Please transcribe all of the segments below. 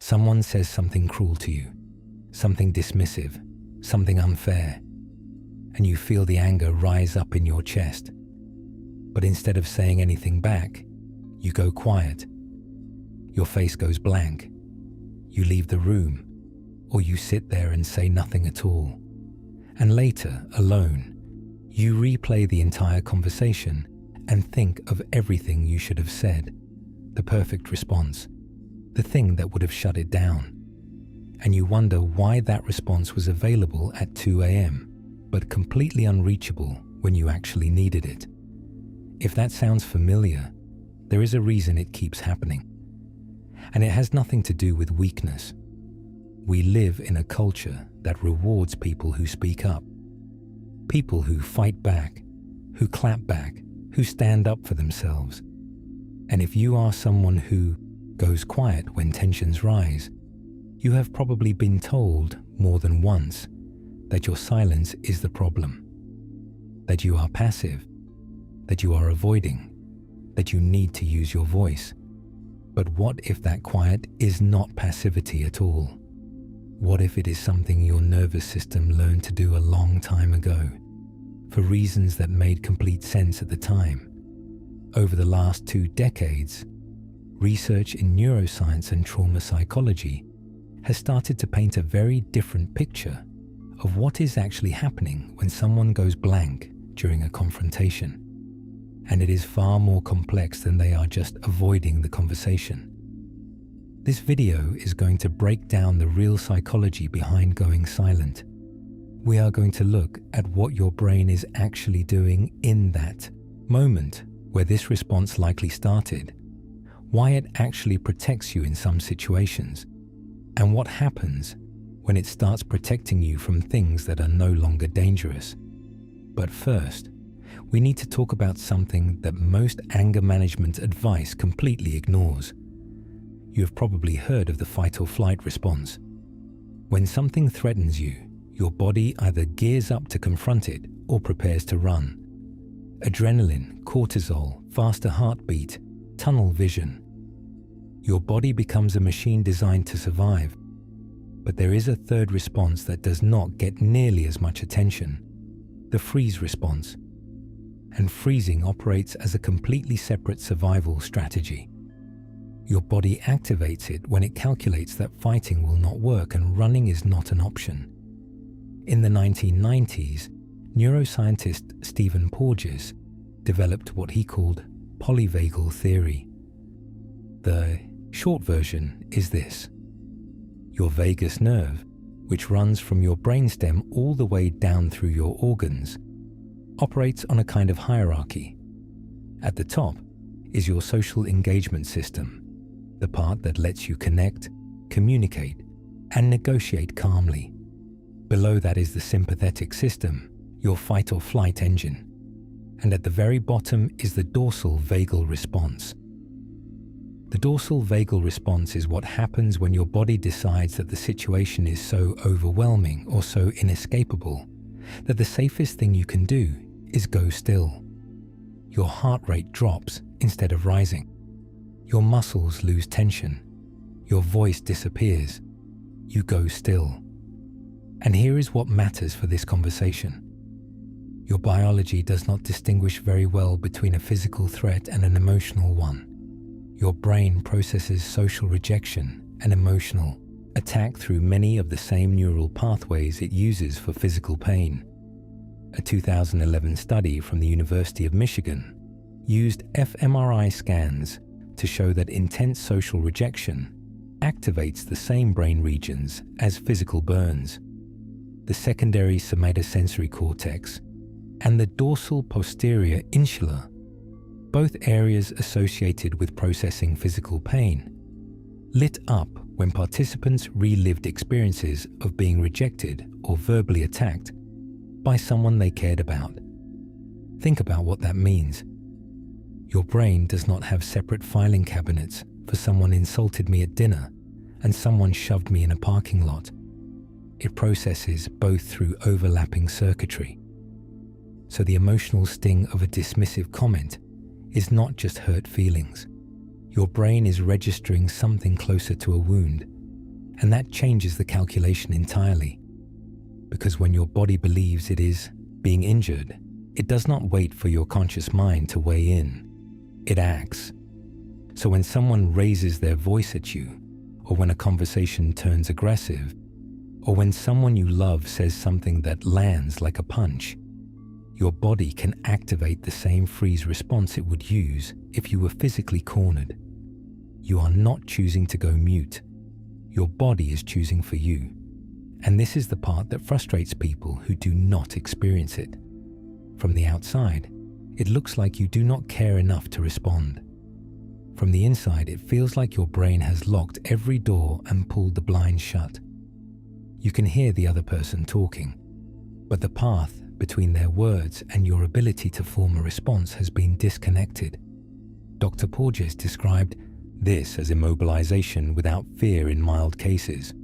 Someone says something cruel to you, something dismissive, something unfair, and you feel the anger rise up in your chest. But instead of saying anything back, you go quiet. Your face goes blank. You leave the room, or you sit there and say nothing at all. And later, alone, you replay the entire conversation and think of everything you should have said, the perfect response, the thing that would have shut it down. And you wonder why that response was available at 2 a.m., but completely unreachable when you actually needed it. If that sounds familiar, there is a reason it keeps happening. And it has nothing to do with weakness. We live in a culture that rewards people who speak up, people who fight back, who clap back, who stand up for themselves. And if you are someone who goes quiet when tensions rise, you have probably been told more than once that your silence is the problem, that you are passive, that you are avoiding, that you need to use your voice. But what if that quiet is not passivity at all? What if it is something your nervous system learned to do a long time ago, for reasons that made complete sense at the time? Over the last 2 decades, research in neuroscience and trauma psychology has started to paint a very different picture of what is actually happening when someone goes blank during a confrontation. And it is far more complex than they are just avoiding the conversation. This video is going to break down the real psychology behind going silent. We are going to look at what your brain is actually doing in that moment where this response likely started, why it actually protects you in some situations, and what happens when it starts protecting you from things that are no longer dangerous. But first, we need to talk about something that most anger management advice completely ignores. You have probably heard of the fight or flight response. When something threatens you, your body either gears up to confront it or prepares to run. Adrenaline, cortisol, faster heartbeat, tunnel vision. Your body becomes a machine designed to survive. But there is a third response that does not get nearly as much attention: the freeze response. And freezing operates as a completely separate survival strategy. Your body activates it when it calculates that fighting will not work and running is not an option. In the 1990s, neuroscientist Stephen Porges developed what he called Polyvagal theory. The short version is this: your vagus nerve, which runs from your brainstem all the way down through your organs, operates on a kind of hierarchy. At the top is your social engagement system, the part that lets you connect, communicate, and negotiate calmly. Below that is the sympathetic system, your fight or flight engine. And at the very bottom is the dorsal vagal response. The dorsal vagal response is what happens when your body decides that the situation is so overwhelming or so inescapable that the safest thing you can do is go still. Your heart rate drops instead of rising. Your muscles lose tension. Your voice disappears. You go still. And here is what matters for this conversation. Your biology does not distinguish very well between a physical threat and an emotional one. Your brain processes social rejection and emotional attack through many of the same neural pathways it uses for physical pain. A 2011 study from the University of Michigan used fMRI scans to show that intense social rejection activates the same brain regions as physical burns. The secondary somatosensory cortex and the dorsal posterior insula, both areas associated with processing physical pain, lit up when participants relived experiences of being rejected or verbally attacked by someone they cared about. Think about what that means. Your brain does not have separate filing cabinets for someone insulted me at dinner and someone shoved me in a parking lot. It processes both through overlapping circuitry. So the emotional sting of a dismissive comment is not just hurt feelings. Your brain is registering something closer to a wound, And that changes the calculation entirely. Because when your body believes it is being injured, it does not wait for your conscious mind to weigh in. It acts. So when someone raises their voice at you, or when a conversation turns aggressive, or when someone you love says something that lands like a punch, your body can activate the same freeze response it would use if you were physically cornered. You are not choosing to go mute. Your body is choosing for you. And this is the part that frustrates people who do not experience it. From the outside, it looks like you do not care enough to respond. From the inside, it feels like your brain has locked every door and pulled the blinds shut. You can hear the other person talking, but the path between their words and your ability to form a response has been disconnected. Dr. Porges described this as immobilization without fear in mild cases,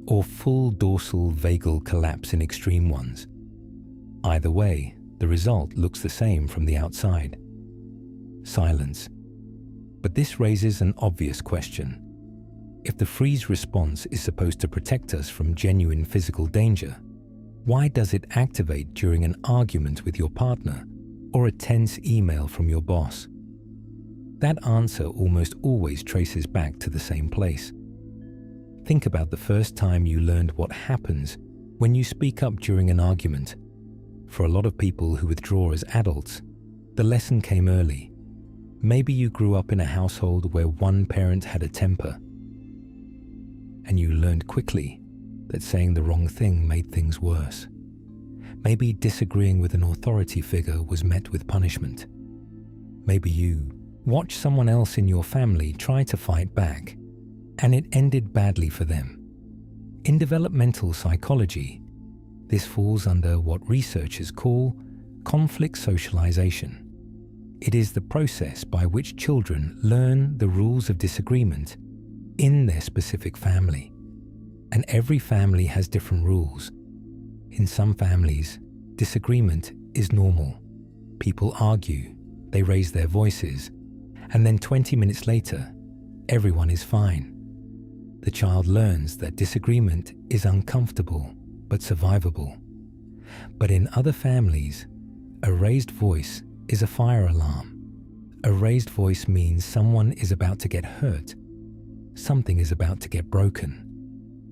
or full dorsal vagal collapse in extreme ones. Either way, the result looks the same from the outside. Silence. But this raises an obvious question. If the freeze response is supposed to protect us from genuine physical danger, why does it activate during an argument with your partner or a tense email from your boss? That answer almost always traces back to the same place. Think about the first time you learned what happens when you speak up during an argument. For a lot of people who withdraw as adults, the lesson came early. Maybe you grew up in a household where one parent had a temper, and you learned quickly that saying the wrong thing made things worse. Maybe disagreeing with an authority figure was met with punishment. Maybe you watched someone else in your family try to fight back, and it ended badly for them. In developmental psychology, this falls under what researchers call conflict socialization. It is the process by which children learn the rules of disagreement in their specific family. And every family has different rules. In some families, disagreement is normal. People argue, they raise their voices, and then 20 minutes later, everyone is fine. The child learns that disagreement is uncomfortable but survivable. But in other families, a raised voice is a fire alarm. A raised voice means someone is about to get hurt, something is about to get broken,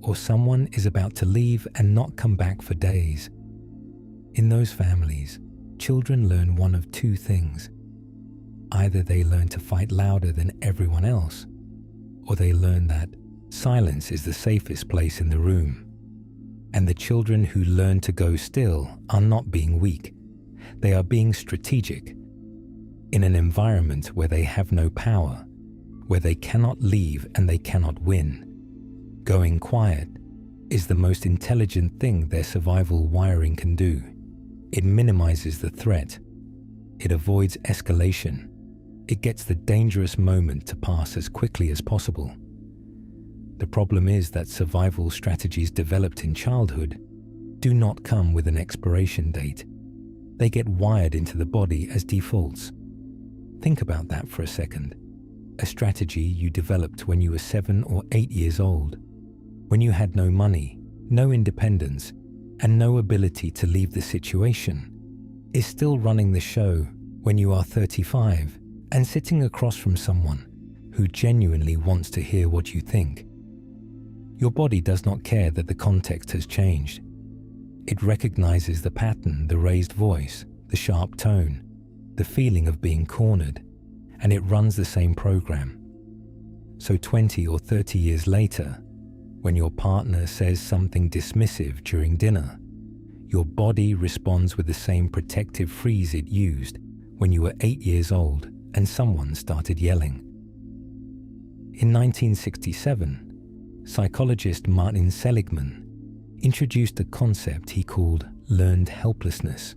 or someone is about to leave and not come back for days. In those families, children learn one of two things. Either they learn to fight louder than everyone else, or they learn that silence is the safest place in the room. And the children who learn to go still are not being weak. They are being strategic. In an environment where they have no power, where they cannot leave and they cannot win, going quiet is the most intelligent thing their survival wiring can do. It minimizes the threat. It avoids escalation. It gets the dangerous moment to pass as quickly as possible. The problem is that survival strategies developed in childhood do not come with an expiration date. They get wired into the body as defaults. Think about that for a second. A strategy you developed when you were 7 or 8 years old, when you had no money, no independence, and no ability to leave the situation, is still running the show when you are 35 and sitting across from someone who genuinely wants to hear what you think. Your body does not care that the context has changed. It recognizes the pattern, the raised voice, the sharp tone, the feeling of being cornered, and it runs the same program. So 20 or 30 years later, when your partner says something dismissive during dinner, your body responds with the same protective freeze it used when you were 8 years old and someone started yelling. In 1967, psychologist Martin Seligman introduced a concept he called learned helplessness.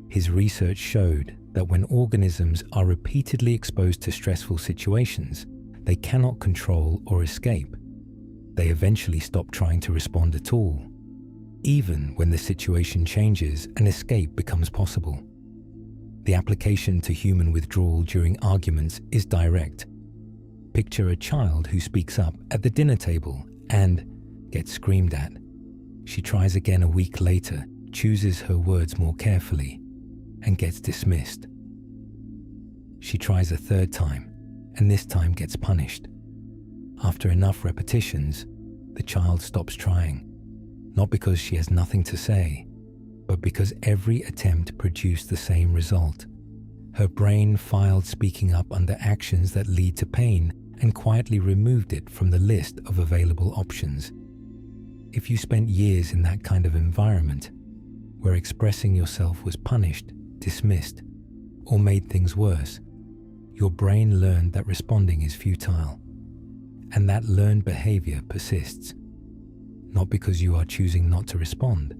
His research showed that when organisms are repeatedly exposed to stressful situations they cannot control or escape, they eventually stop trying to respond at all, even when the situation changes and escape becomes possible. The application to human withdrawal during arguments is direct. Picture a child who speaks up at the dinner table and, gets screamed at. She tries again a week later, chooses her words more carefully, and gets dismissed. She tries a third time, and this time gets punished. After enough repetitions, the child stops trying, not because she has nothing to say, but because every attempt produced the same result. Her brain filed speaking up under actions that lead to pain and quietly removed it from the list of available options. If you spent years in that kind of environment, where expressing yourself was punished, dismissed, or made things worse, your brain learned that responding is futile. And that learned behavior persists, not because you are choosing not to respond,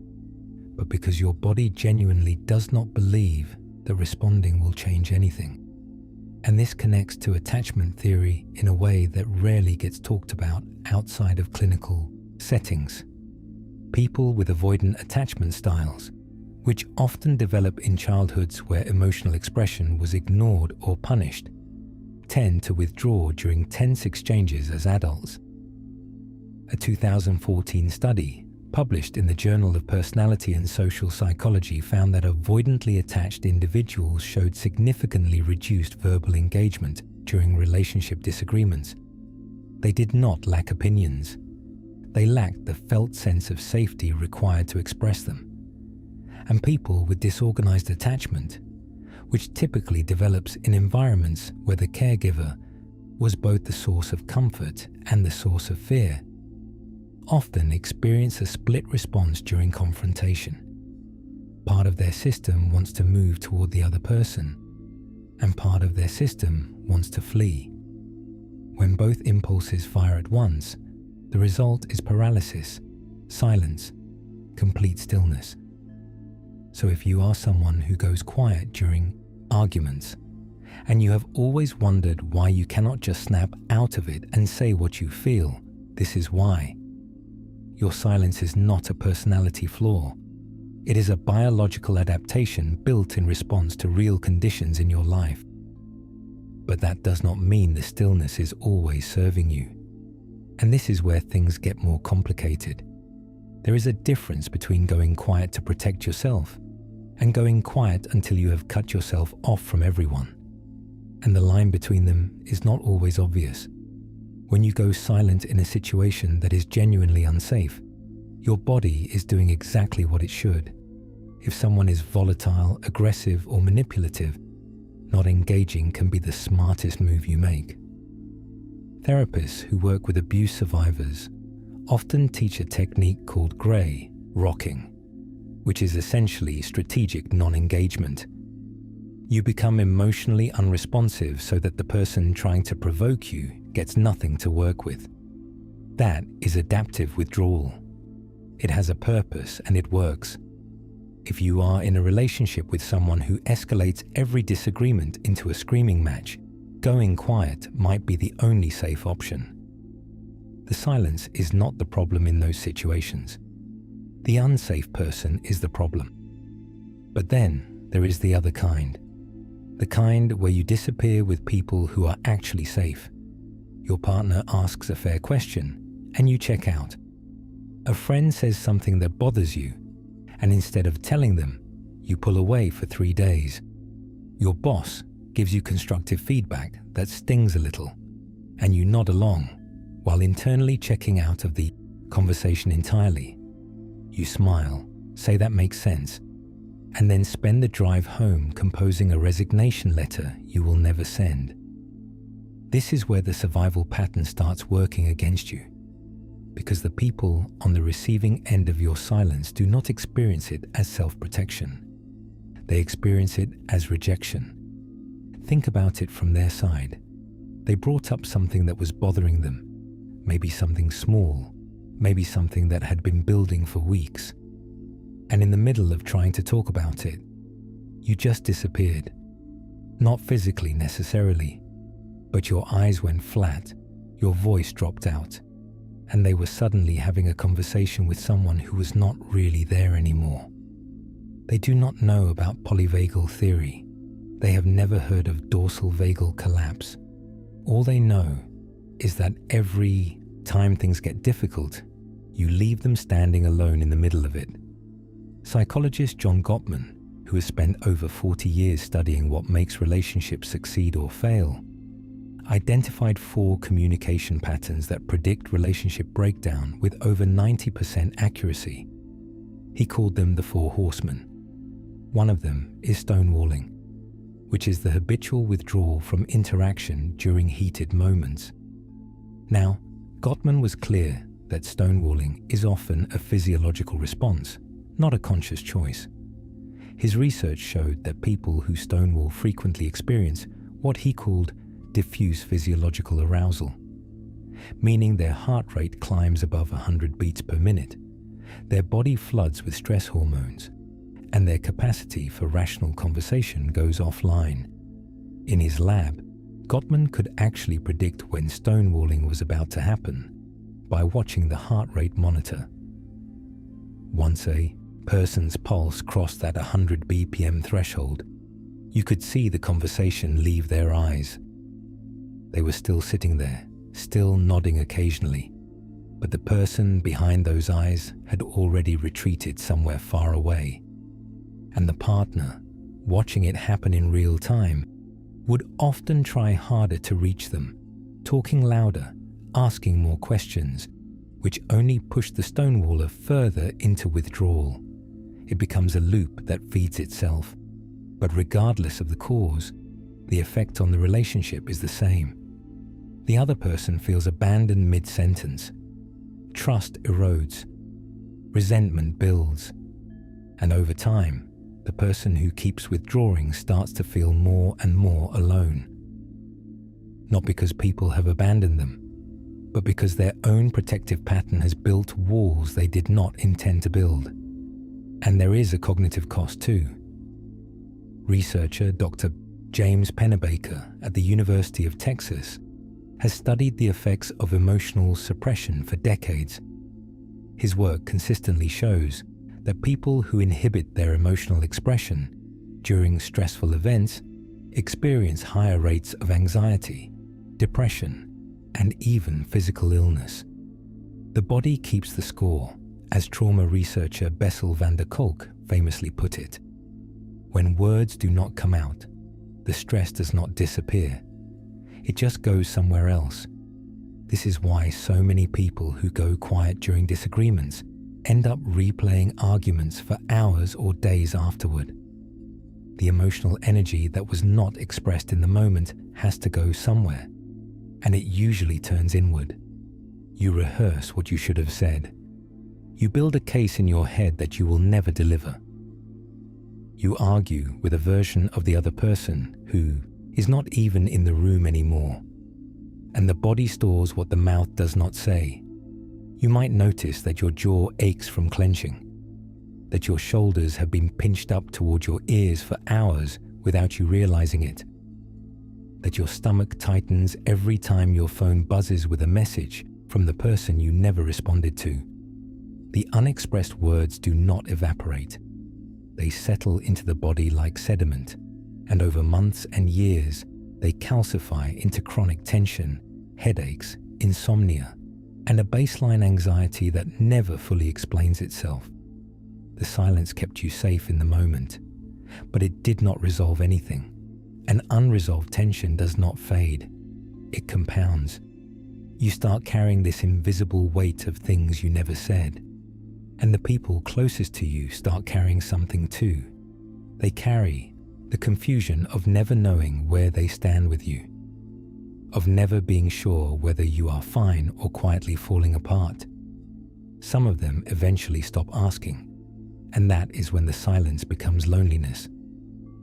but because your body genuinely does not believe that responding will change anything. And this connects to attachment theory in a way that rarely gets talked about outside of clinical settings. People with avoidant attachment styles, which often develop in childhoods where emotional expression was ignored or punished, tend to withdraw during tense exchanges as adults. A 2014 study published in the Journal of Personality and Social Psychology found that avoidantly attached individuals showed significantly reduced verbal engagement during relationship disagreements. They did not lack opinions. They lacked the felt sense of safety required to express them. And people with disorganized attachment, which typically develops in environments where the caregiver was both the source of comfort and the source of fear, often experience a split response during confrontation. Part of their system wants to move toward the other person, and part of their system wants to flee. When both impulses fire at once, the result is paralysis, silence, complete stillness. So if you are someone who goes quiet during arguments, and you have always wondered why you cannot just snap out of it and say what you feel, this is why. Your silence is not a personality flaw. It is a biological adaptation built in response to real conditions in your life. But that does not mean the stillness is always serving you. And this is where things get more complicated. There is a difference between going quiet to protect yourself and going quiet until you have cut yourself off from everyone. And the line between them is not always obvious. When you go silent in a situation that is genuinely unsafe, your body is doing exactly what it should. If someone is volatile, aggressive, or manipulative, not engaging can be the smartest move you make. Therapists who work with abuse survivors often teach a technique called grey rocking, which is essentially strategic non-engagement. You become emotionally unresponsive so that the person trying to provoke you gets nothing to work with. That is adaptive withdrawal. It has a purpose and it works. If you are in a relationship with someone who escalates every disagreement into a screaming match, going quiet might be the only safe option. The silence is not the problem in those situations. The unsafe person is the problem. But then there is the other kind. The kind where you disappear with people who are actually safe. Your partner asks a fair question, and you check out. A friend says something that bothers you, and instead of telling them, you pull away for 3 days. Your boss gives you constructive feedback that stings a little, and you nod along, while internally checking out of the conversation entirely. You smile, say that makes sense, and then spend the drive home composing a resignation letter you will never send. This is where the survival pattern starts working against you, because the people on the receiving end of your silence do not experience it as self-protection. They experience it as rejection. Think about it from their side. They brought up something that was bothering them, maybe something small, maybe something that had been building for weeks. And in the middle of trying to talk about it, you just disappeared. Not physically necessarily, but your eyes went flat, your voice dropped out, and they were suddenly having a conversation with someone who was not really there anymore. They do not know about polyvagal theory. They have never heard of dorsal vagal collapse. All they know is that every time things get difficult, you leave them standing alone in the middle of it. Psychologist John Gottman, who has spent over 40 years studying what makes relationships succeed or fail, identified 4 communication patterns that predict relationship breakdown with over 90% accuracy. He called them the 4 Horsemen. One of them is stonewalling, which is the habitual withdrawal from interaction during heated moments. Now, Gottman was clear that stonewalling is often a physiological response, not a conscious choice. His research showed that people who stonewall frequently experience what he called diffuse physiological arousal, meaning their heart rate climbs above 100 beats per minute, their body floods with stress hormones, and their capacity for rational conversation goes offline. In his lab, Gottman could actually predict when stonewalling was about to happen by watching the heart rate monitor. Once a person's pulse crossed that 100 BPM threshold, you could see the conversation leave their eyes. They were still sitting there, still nodding occasionally, but the person behind those eyes had already retreated somewhere far away. And the partner, watching it happen in real time, would often try harder to reach them, talking louder, asking more questions, which only pushed the stonewaller further into withdrawal. It becomes a loop that feeds itself, but regardless of the cause, the effect on the relationship is the same. The other person feels abandoned mid-sentence. Trust erodes. Resentment builds. And over time, the person who keeps withdrawing starts to feel more and more alone. Not because people have abandoned them, but because their own protective pattern has built walls they did not intend to build. And there is a cognitive cost too. Researcher Dr. James Pennebaker at the University of Texas has studied the effects of emotional suppression for decades. His work consistently shows that people who inhibit their emotional expression during stressful events experience higher rates of anxiety, depression, and even physical illness. The body keeps the score, as trauma researcher Bessel van der Kolk famously put it. When words do not come out, the stress does not disappear. It just goes somewhere else. This is why so many people who go quiet during disagreements end up replaying arguments for hours or days afterward. The emotional energy that was not expressed in the moment has to go somewhere, and it usually turns inward. You rehearse what you should have said. You build a case in your head that you will never deliver. You argue with a version of the other person who is not even in the room anymore, and the body stores what the mouth does not say. You might notice that your jaw aches from clenching, that your shoulders have been pinched up toward your ears for hours without you realizing it, that your stomach tightens every time your phone buzzes with a message from the person you never responded to. The unexpressed words do not evaporate. They settle into the body like sediment, and over months and years, they calcify into chronic tension, headaches, insomnia, and a baseline anxiety that never fully explains itself. The silence kept you safe in the moment, but it did not resolve anything. An unresolved tension does not fade. It compounds. You start carrying this invisible weight of things you never said, and the people closest to you start carrying something too. They carry the confusion of never knowing where they stand with you, of never being sure whether you are fine or quietly falling apart. Some of them eventually stop asking, and that is when the silence becomes loneliness,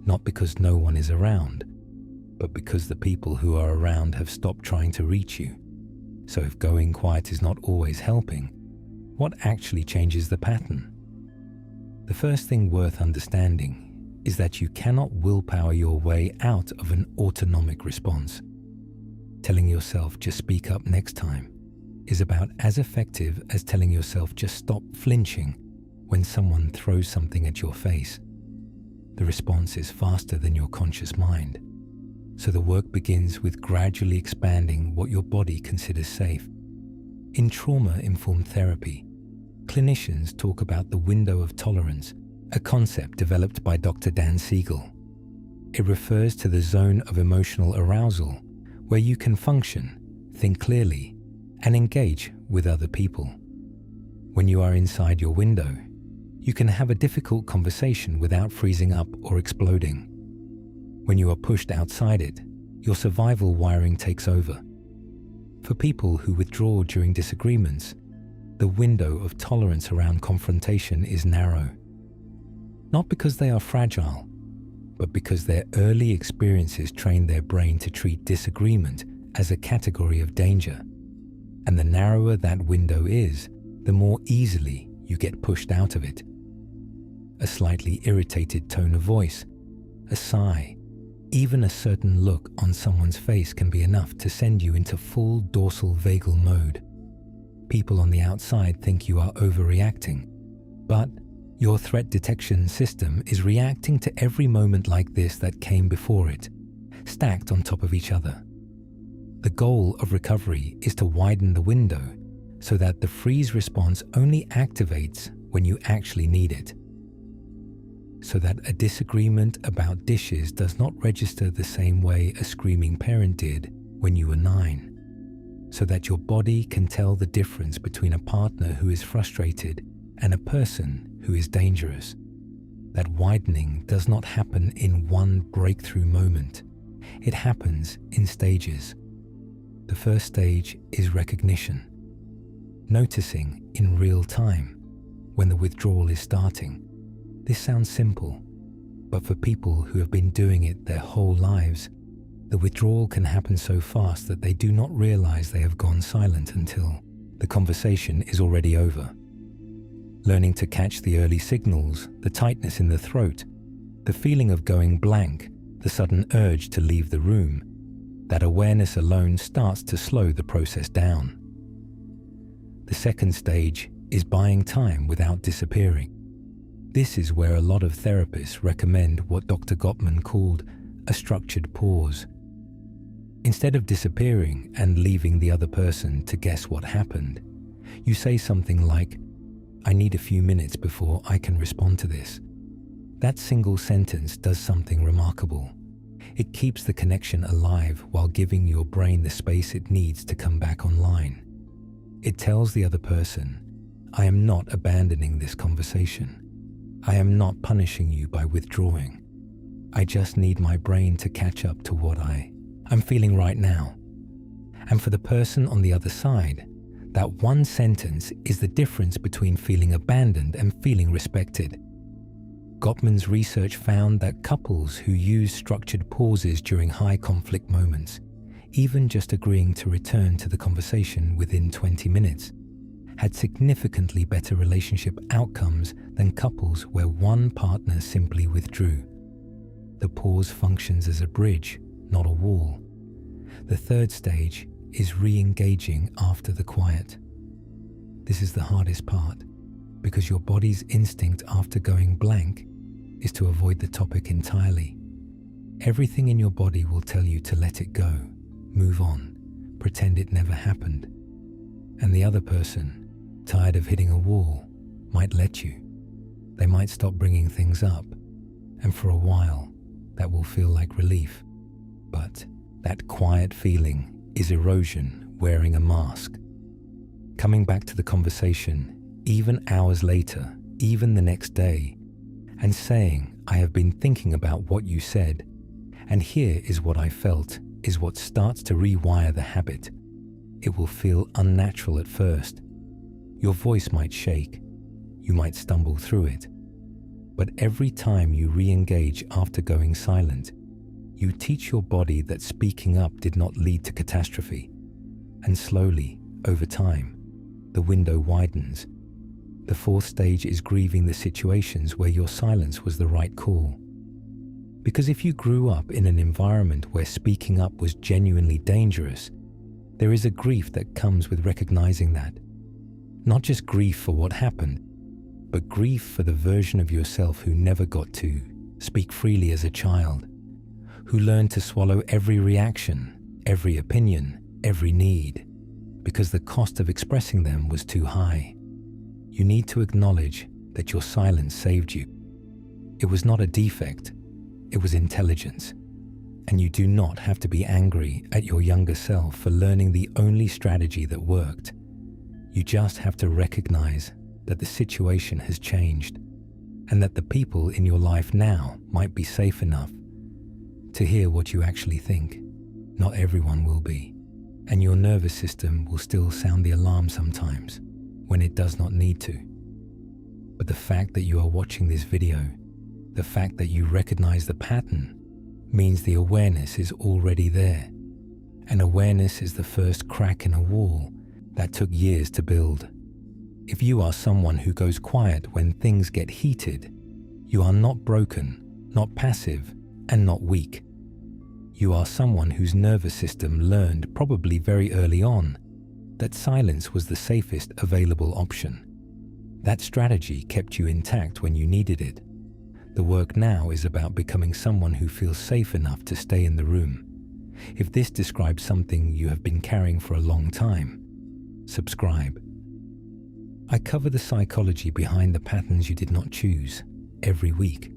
not because no one is around, but because the people who are around have stopped trying to reach you. So if going quiet is not always helping, what actually changes the pattern? The first thing worth understanding is that you cannot willpower your way out of an autonomic response. Telling yourself just speak up next time is about as effective as telling yourself just stop flinching when someone throws something at your face. The response is faster than your conscious mind. So the work begins with gradually expanding what your body considers safe. In trauma-informed therapy, Clinicians talk about the window of tolerance, a concept developed by Dr. Dan Siegel. It refers to the zone of emotional arousal where you can function, think clearly, and engage with other people. When you are inside your window, you can have a difficult conversation without freezing up or exploding. When you are pushed outside it, your survival wiring takes over. For people who withdraw during disagreements, the window of tolerance around confrontation is narrow. Not because they are fragile, but because their early experiences train their brain to treat disagreement as a category of danger. And the narrower that window is, the more easily you get pushed out of it. A slightly irritated tone of voice, a sigh, even a certain look on someone's face can be enough to send you into full dorsal vagal mode. People on the outside think you are overreacting, but your threat detection system is reacting to every moment like this that came before it, stacked on top of each other. The goal of recovery is to widen the window so that the freeze response only activates when you actually need it. So that a disagreement about dishes does not register the same way a screaming parent did when you were 9. So that your body can tell the difference between a partner who is frustrated and a person who is dangerous. That widening does not happen in one breakthrough moment. It happens in stages. The first stage is recognition. Noticing in real time when the withdrawal is starting. This sounds simple, but for people who have been doing it their whole lives, the withdrawal can happen so fast that they do not realize they have gone silent until the conversation is already over. Learning to catch the early signals, the tightness in the throat, the feeling of going blank, the sudden urge to leave the room, that awareness alone starts to slow the process down. The second stage is buying time without disappearing. This is where a lot of therapists recommend what Dr. Gottman called a structured pause. Instead of disappearing and leaving the other person to guess what happened, you say something like, "I need a few minutes before I can respond to this." That single sentence does something remarkable. It keeps the connection alive while giving your brain the space it needs to come back online. It tells the other person, "I am not abandoning this conversation. I am not punishing you by withdrawing. I just need my brain to catch up to what I'm feeling right now." And for the person on the other side, that one sentence is the difference between feeling abandoned and feeling respected. Gottman's research found that couples who use structured pauses during high conflict moments, even just agreeing to return to the conversation within 20 minutes, had significantly better relationship outcomes than couples where one partner simply withdrew. The pause functions as a bridge, not a wall. The third stage is re-engaging after the quiet. This is the hardest part, because your body's instinct after going blank is to avoid the topic entirely. Everything in your body will tell you to let it go, move on, pretend it never happened. And the other person, tired of hitting a wall, might let you. They might stop bringing things up, and for a while, that will feel like relief. But that quiet feeling is erosion wearing a mask. Coming back to the conversation, even hours later, even the next day, and saying, "I have been thinking about what you said, and here is what I felt," is what starts to rewire the habit. It will feel unnatural at first. Your voice might shake. You might stumble through it. But every time you re-engage after going silent, you teach your body that speaking up did not lead to catastrophe. And slowly, over time, the window widens. The fourth stage is grieving the situations where your silence was the right call. Because if you grew up in an environment where speaking up was genuinely dangerous, there is a grief that comes with recognizing that. Not just grief for what happened, but grief for the version of yourself who never got to speak freely as a child, who learned to swallow every reaction, every opinion, every need, because the cost of expressing them was too high. You need to acknowledge that your silence saved you. It was not a defect, it was intelligence. And you do not have to be angry at your younger self for learning the only strategy that worked. You just have to recognize that the situation has changed and that the people in your life now might be safe enough to hear what you actually think. Not everyone will be, and your nervous system will still sound the alarm sometimes when it does not need to. But the fact that you are watching this video, the fact that you recognize the pattern, means the awareness is already there. And awareness is the first crack in a wall that took years to build. If you are someone who goes quiet when things get heated, you are not broken, not passive, and not weak. You are someone whose nervous system learned probably very early on that silence was the safest available option. That strategy kept you intact when you needed it. The work now is about becoming someone who feels safe enough to stay in the room. If this describes something you have been carrying for a long time, subscribe. I cover the psychology behind the patterns you did not choose every week.